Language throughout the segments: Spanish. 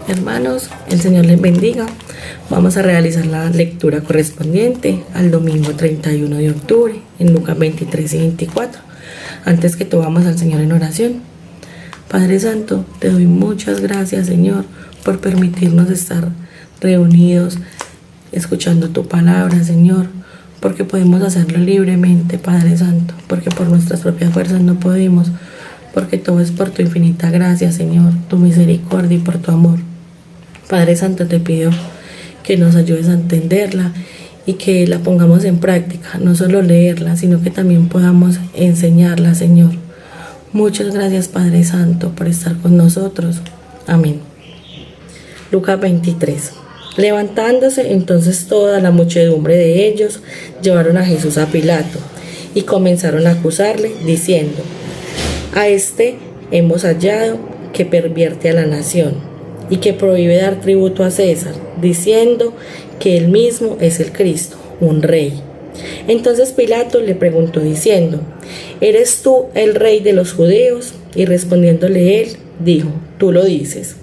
Hermanos, el Señor les bendiga. Vamos a realizar la lectura correspondiente al domingo 31 de octubre en Lucas 23 y 24. Antes que todo, vamos al Señor en oración. Padre Santo, te doy muchas gracias, Señor, por permitirnos estar reunidos, escuchando tu palabra, Señor, porque podemos hacerlo libremente, Padre Santo, porque por nuestras propias fuerzas no podemos, porque todo es por tu infinita gracia, Señor, tu misericordia y por tu amor. Padre Santo, te pido que nos ayudes a entenderla y que la pongamos en práctica, no solo leerla, sino que también podamos enseñarla, Señor. Muchas gracias, Padre Santo, por estar con nosotros. Amén. Lucas 23. Levantándose entonces toda la muchedumbre de ellos, llevaron a Jesús a Pilato y comenzaron a acusarle, diciendo: a este hemos hallado que pervierte a la nación y que prohíbe dar tributo a César, diciendo que él mismo es el Cristo, un rey. Entonces Pilato le preguntó diciendo: ¿eres tú el rey de los judíos? Y respondiéndole él, dijo: tú lo dices.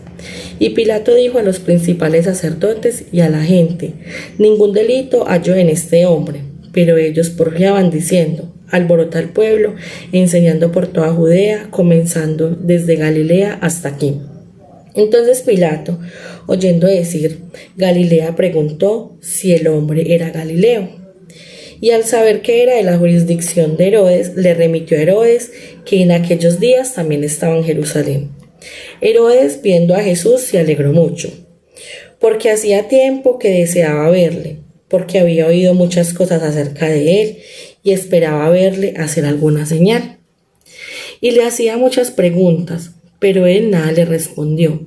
Y Pilato dijo a los principales sacerdotes y a la gente: ningún delito hallo en este hombre. Pero ellos porfiaban diciendo: alborota al pueblo, enseñando por toda Judea, comenzando desde Galilea hasta aquí. Entonces Pilato, oyendo decir Galilea, preguntó si el hombre era Galileo. Y al saber que era de la jurisdicción de Herodes, le remitió a Herodes, que en aquellos días también estaba en Jerusalén. Herodes, viendo a Jesús, se alegró mucho, porque hacía tiempo que deseaba verle, porque había oído muchas cosas acerca de él y esperaba verle hacer alguna señal. Y le hacía muchas preguntas, pero él nada le respondió.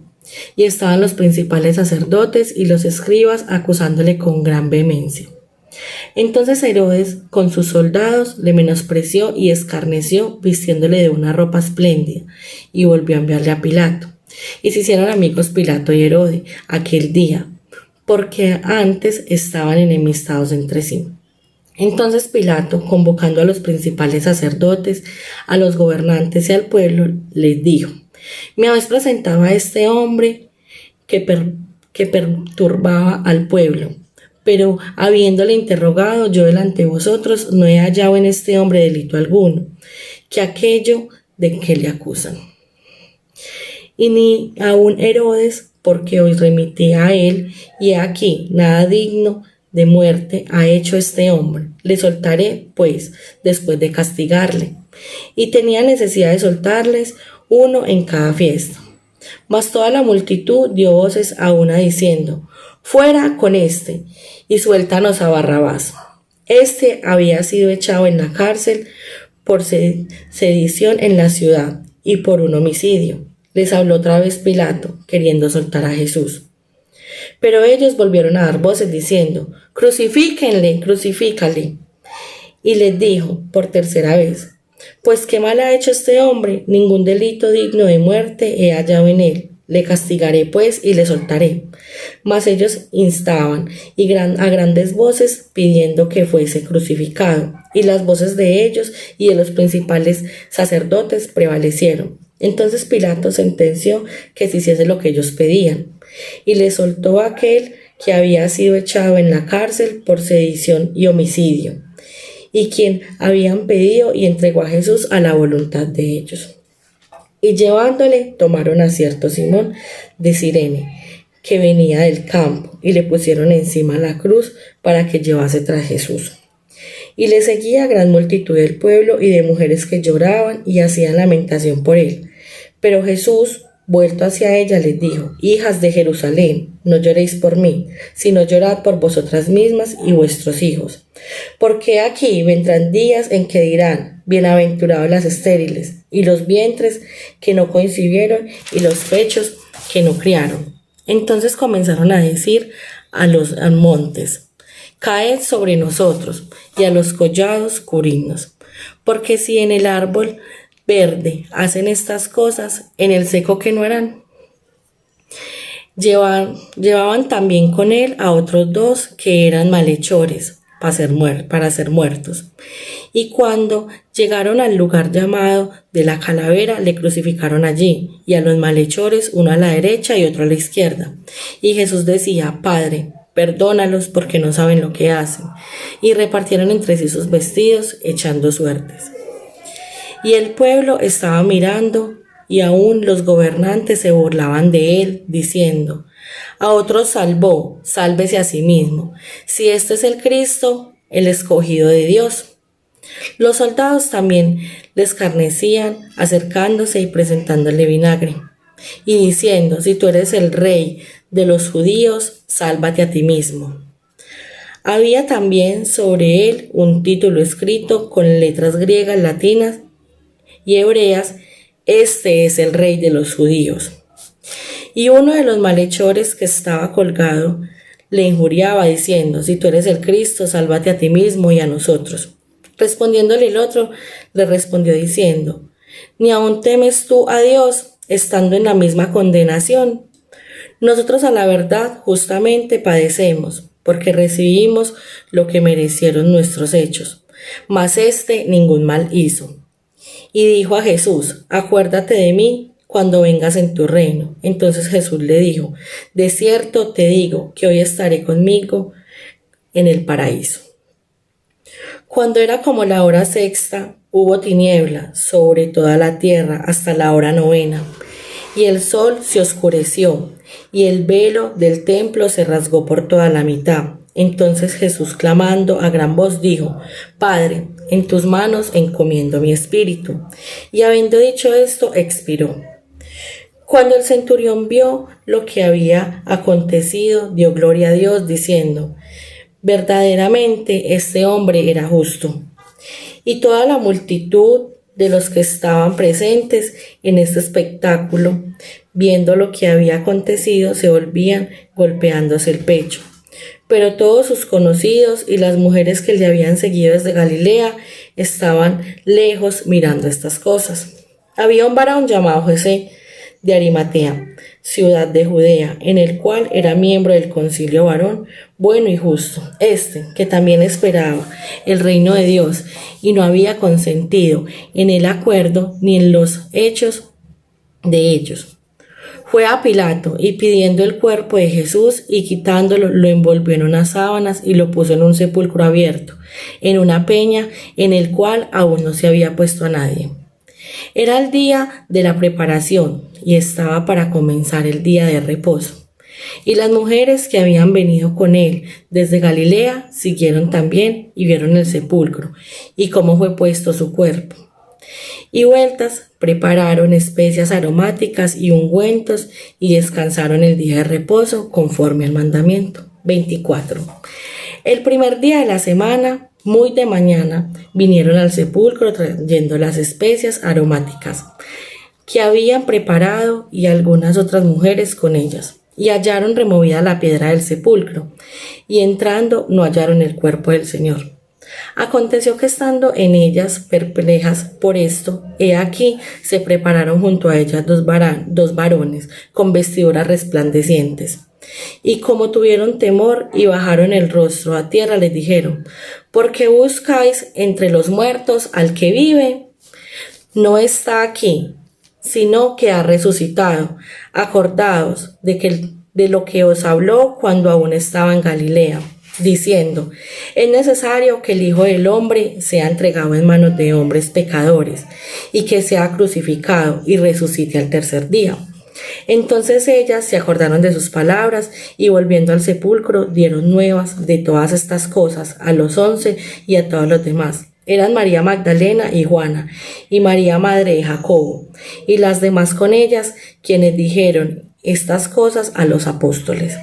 Y estaban los principales sacerdotes y los escribas acusándole con gran vehemencia. Entonces Herodes, con sus soldados, le menospreció y escarneció, vistiéndole de una ropa espléndida, y volvió a enviarle a Pilato. Y se hicieron amigos Pilato y Herodes aquel día, porque antes estaban enemistados entre sí. Entonces Pilato, convocando a los principales sacerdotes, a los gobernantes y al pueblo, les dijo: me habéis presentado a este hombre que perturbaba al pueblo, pero habiéndole interrogado yo delante de vosotros, no he hallado en este hombre delito alguno, que aquello de que le acusan. Y ni aun Herodes, porque os remití a él, y he aquí, nada digno de muerte ha hecho este hombre. Le soltaré, pues, después de castigarle. Y tenía necesidad de soltarles uno en cada fiesta. Mas toda la multitud dio voces a una diciendo: fuera con este, y suéltanos a Barrabás. Este había sido echado en la cárcel por sedición en la ciudad y por un homicidio. Les habló otra vez Pilato, queriendo soltar a Jesús. Pero ellos volvieron a dar voces diciendo: crucifíquenle, crucifícale. Y les dijo por tercera vez: pues qué mal ha hecho este hombre, ningún delito digno de muerte he hallado en él. Le castigaré pues y le soltaré. Mas ellos instaban a grandes voces pidiendo que fuese crucificado. Y las voces de ellos y de los principales sacerdotes prevalecieron. Entonces Pilato sentenció que se hiciese lo que ellos pedían. Y le soltó a aquel que había sido echado en la cárcel por sedición y homicidio, y quien habían pedido, y entregó a Jesús a la voluntad de ellos. Y llevándole, tomaron a cierto Simón de Cirene, que venía del campo, y le pusieron encima la cruz para que llevase tras Jesús. Y le seguía gran multitud del pueblo y de mujeres que lloraban y hacían lamentación por él. Pero Jesús, vuelto hacia ella, les dijo: hijas de Jerusalén, no lloréis por mí, sino llorad por vosotras mismas y vuestros hijos. Porque aquí vendrán días en que dirán: bienaventurados las estériles, y los vientres que no concibieron, y los pechos que no criaron. Entonces comenzaron a decir a los montes: caed sobre nosotros, y a los collados cubridnos. Porque si en el árbol verde hacen estas cosas, en el seco ¿qué no harán? Llevaban también con él a otros dos que eran malhechores para ser muertos. Y cuando Llegaron al lugar llamado de la Calavera, le crucificaron allí, y a los malhechores, uno a la derecha y otro a la izquierda. Y Jesús decía: Padre, perdónalos porque no saben lo que hacen. Y repartieron entre sí sus vestidos, echando suertes. Y el pueblo estaba mirando, y aún los gobernantes se burlaban de él, diciendo: A otros salvó, sálvese a sí mismo, si este es el Cristo, el escogido de Dios. Los soldados también le escarnecían, acercándose y presentándole vinagre, y diciendo: Si tú eres el rey de los judíos, sálvate a ti mismo. Había también sobre él un título escrito con letras griegas, latinas y hebreas: Este es el rey de los judíos. Y uno de los malhechores que estaba colgado le injuriaba diciendo: Si tú eres el Cristo, sálvate a ti mismo y a nosotros. Respondiéndole el otro, le respondió diciendo: ¿Ni aún temes tú a Dios, estando en la misma condenación? Nosotros a la verdad justamente padecemos, porque recibimos lo que merecieron nuestros hechos, mas éste ningún mal hizo. Y dijo a Jesús: Acuérdate de mí cuando vengas en tu reino. Entonces Jesús le dijo: De cierto te digo que hoy estaré conmigo en el paraíso. Cuando era como la hora sexta, hubo tiniebla sobre toda la tierra hasta la hora novena, y el sol se oscureció, y el velo del templo se rasgó por toda la mitad. Entonces Jesús, clamando a gran voz, dijo: Padre, en tus manos encomiendo mi espíritu. Y habiendo dicho esto, expiró. Cuando el centurión vio lo que había acontecido, dio gloria a Dios, diciendo: Verdaderamente este hombre era justo. Y toda la multitud de los que estaban presentes en este espectáculo, viendo lo que había acontecido, se volvían golpeándose el pecho. Pero todos sus conocidos y las mujeres que le habían seguido desde Galilea estaban lejos mirando estas cosas. Había un varón llamado José de Arimatea, ciudad de Judea, en el cual era miembro del concilio, varón bueno y justo, que también esperaba el reino de Dios, y no había consentido en el acuerdo ni en los hechos de ellos. Fue a Pilato, y pidiendo el cuerpo de Jesús y quitándolo, lo envolvió en unas sábanas y lo puso en un sepulcro abierto, en una peña en el cual aún no se había puesto a nadie. Era el día de la preparación y estaba para comenzar el día de reposo. Y las mujeres que habían venido con él desde Galilea siguieron también y vieron el sepulcro y cómo fue puesto su cuerpo. Y vueltas prepararon especias aromáticas y ungüentos y descansaron el día de reposo conforme al mandamiento. 24. El primer día de la semana, muy de mañana, vinieron al sepulcro trayendo las especias aromáticas que habían preparado y algunas otras mujeres con ellas, y hallaron removida la piedra del sepulcro, y entrando no hallaron el cuerpo del Señor. Aconteció que estando en ellas perplejas por esto, he aquí se prepararon junto a ellas dos varones con vestiduras resplandecientes. Y como tuvieron temor y bajaron el rostro a tierra, les dijeron: ¿Por qué buscáis entre los muertos al que vive? No está aquí, sino que ha resucitado. Acordaos de lo que os habló cuando aún estaba en Galilea, diciendo: es necesario que el Hijo del Hombre sea entregado en manos de hombres pecadores, y que sea crucificado y resucite al tercer día. Entonces ellas se acordaron de sus palabras, y volviendo al sepulcro dieron nuevas de todas estas cosas a los 11 y a todos los demás. Eran María Magdalena y Juana, y María madre de Jacobo, y las demás con ellas, quienes dijeron estas cosas a los apóstoles.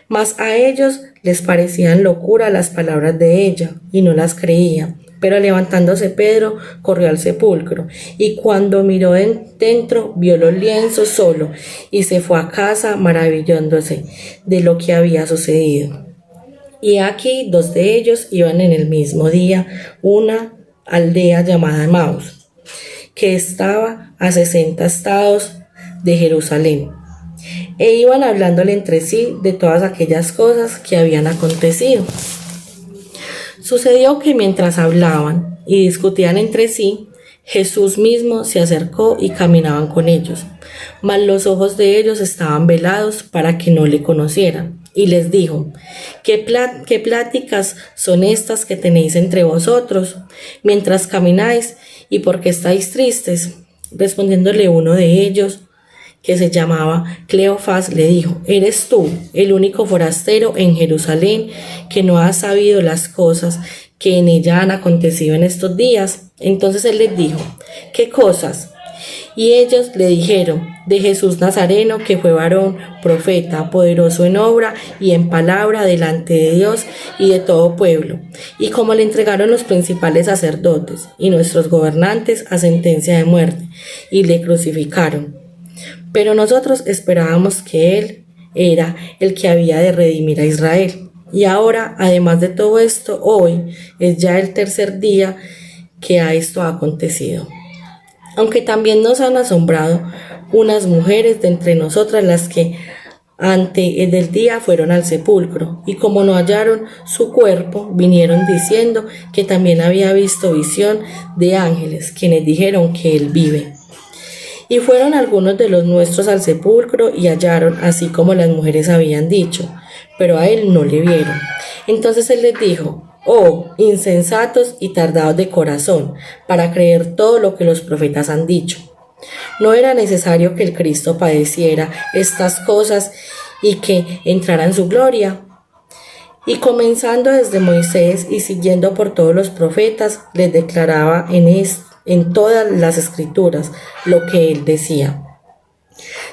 Mas a ellos les parecían locura las palabras de ella, y no las creían. Pero levantándose Pedro, corrió al sepulcro, y cuando miró dentro, vio los lienzos solo, y se fue a casa maravillándose de lo que había sucedido. Y aquí 2 de ellos iban en el mismo día una aldea llamada Emaús, que estaba a 60 estados de Jerusalén, e iban hablándole entre sí de todas aquellas cosas que habían acontecido. Sucedió que mientras hablaban y discutían entre sí, Jesús mismo se acercó y caminaban con ellos, mas los ojos de ellos estaban velados para que no le conocieran. Y les dijo: ¿Qué pláticas son estas que tenéis entre vosotros mientras camináis, y por qué estáis tristes? Respondiéndole uno de ellos, que se llamaba Cleofás, le dijo: ¿Eres tú el único forastero en Jerusalén que no has sabido las cosas que en ella han acontecido en estos días? Entonces él les dijo: ¿Qué cosas? Y ellos le dijeron: de Jesús Nazareno, que fue varón, profeta, poderoso en obra y en palabra delante de Dios y de todo pueblo, y como le entregaron los principales sacerdotes y nuestros gobernantes a sentencia de muerte, y le crucificaron. Pero nosotros esperábamos que Él era el que había de redimir a Israel. Y ahora, además de todo esto, hoy es ya el tercer día que a esto ha acontecido. Aunque también nos han asombrado unas mujeres de entre nosotras, las que antes del día fueron al sepulcro, y como no hallaron su cuerpo, vinieron diciendo que también había visto visión de ángeles, quienes dijeron que Él vive. Y fueron algunos de los nuestros al sepulcro y hallaron así como las mujeres habían dicho, pero a Él no le vieron. Entonces Él les dijo: oh, insensatos y tardados de corazón, para creer todo lo que los profetas han dicho. ¿No era necesario que el Cristo padeciera estas cosas y que entrara en su gloria? Y comenzando desde Moisés y siguiendo por todos los profetas, les declaraba en todas las escrituras lo que él decía.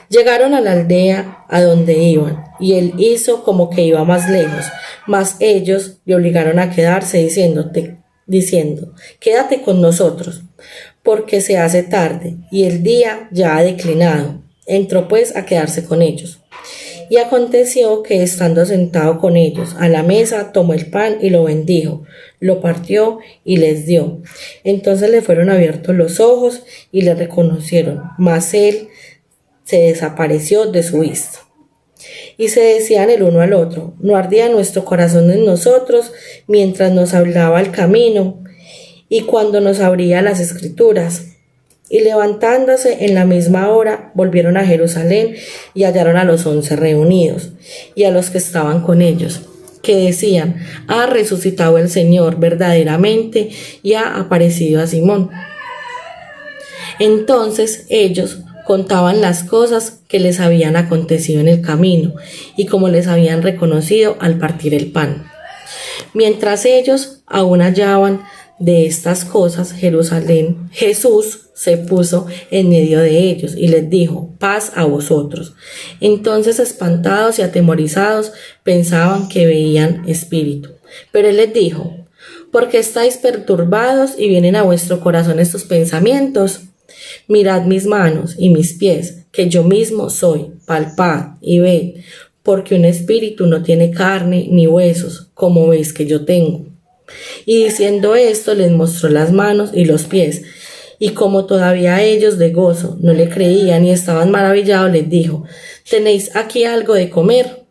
Llegaron a la aldea a donde iban, y él hizo como que iba más lejos, mas ellos le obligaron a quedarse diciendo: quédate con nosotros, porque se hace tarde, y el día ya ha declinado. Entró pues a quedarse con ellos. Y aconteció que, estando sentado con ellos a la mesa, tomó el pan y lo bendijo, lo partió y les dio. Entonces le fueron abiertos los ojos y le reconocieron, mas él se desapareció de su vista. Y se decían el uno al otro: ¿no ardía nuestro corazón en nosotros mientras nos hablaba el camino y cuando nos abría las escrituras? Y levantándose en la misma hora, volvieron a Jerusalén y hallaron a los 11 reunidos y a los que estaban con ellos, que decían: ha resucitado el Señor verdaderamente y ha aparecido a Simón. Entonces ellos contaban las cosas que les habían acontecido en el camino y cómo les habían reconocido al partir el pan. Mientras ellos aún hallaban de estas cosas, Jesús se puso en medio de ellos y les dijo: paz a vosotros. Entonces, espantados y atemorizados, pensaban que veían espíritu. Pero él les dijo: ¿por qué estáis perturbados y vienen a vuestro corazón estos pensamientos? Mirad mis manos y mis pies, que yo mismo soy. Palpad y ved, porque un espíritu no tiene carne ni huesos, como veis que yo tengo. Y diciendo esto, les mostró las manos y los pies. Y como todavía ellos de gozo no le creían y estaban maravillados, les dijo: ¿tenéis aquí algo de comer?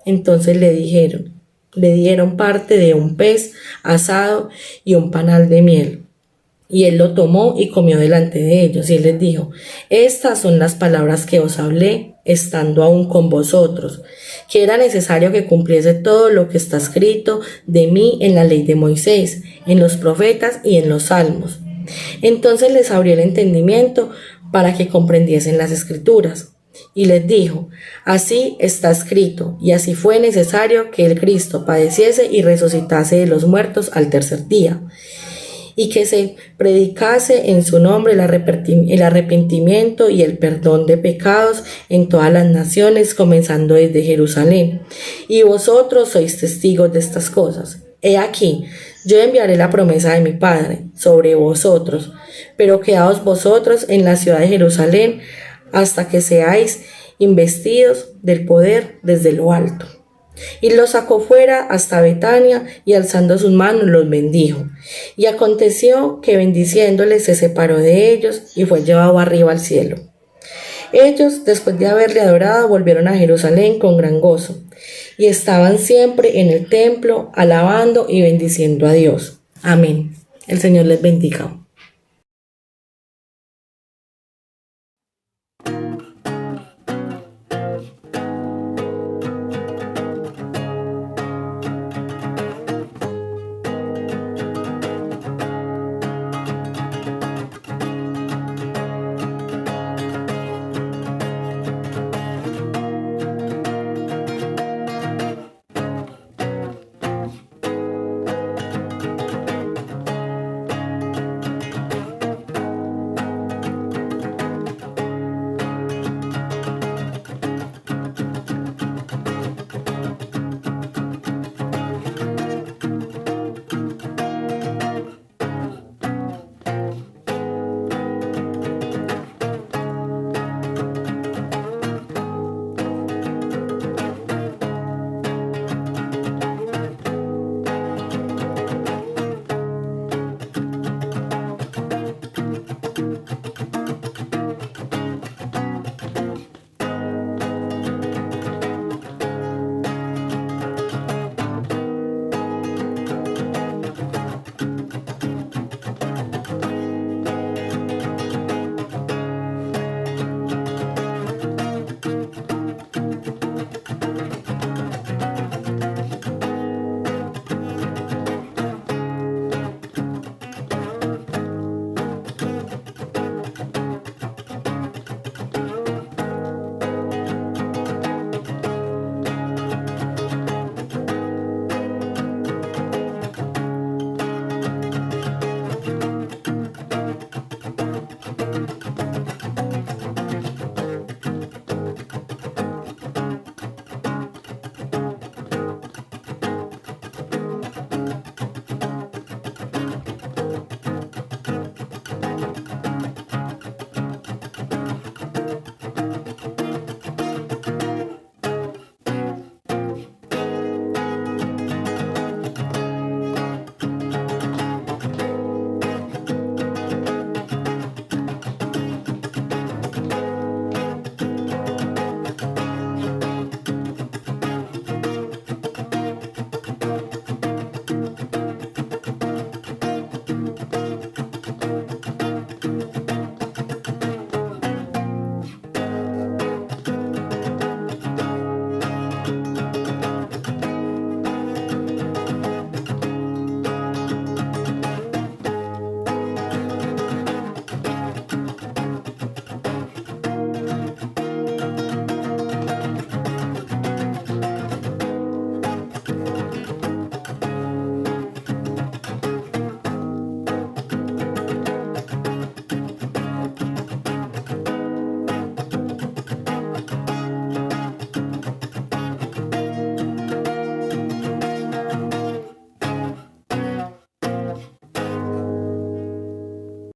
Entonces le dieron parte de un pez asado y un panal de miel. Y él lo tomó y comió delante de ellos, y él les dijo: estas son las palabras que os hablé estando aún con vosotros, que era necesario que cumpliese todo lo que está escrito de mí en la ley de Moisés, en los profetas y en los salmos. Entonces les abrió el entendimiento para que comprendiesen las escrituras. Y les dijo: así está escrito, y así fue necesario que el Cristo padeciese y resucitase de los muertos al tercer día, y que se predicase en su nombre el arrepentimiento y el perdón de pecados en todas las naciones, comenzando desde Jerusalén. Y vosotros sois testigos de estas cosas. He aquí, yo enviaré la promesa de mi Padre sobre vosotros, pero quedaos vosotros en la ciudad de Jerusalén hasta que seáis investidos del poder desde lo alto. Y los sacó fuera hasta Betania, y alzando sus manos los bendijo. Y aconteció que, bendiciéndoles, se separó de ellos y fue llevado arriba al cielo. Ellos, después de haberle adorado, volvieron a Jerusalén con gran gozo, y estaban siempre en el templo, alabando y bendiciendo a Dios. Amén. El Señor les bendiga.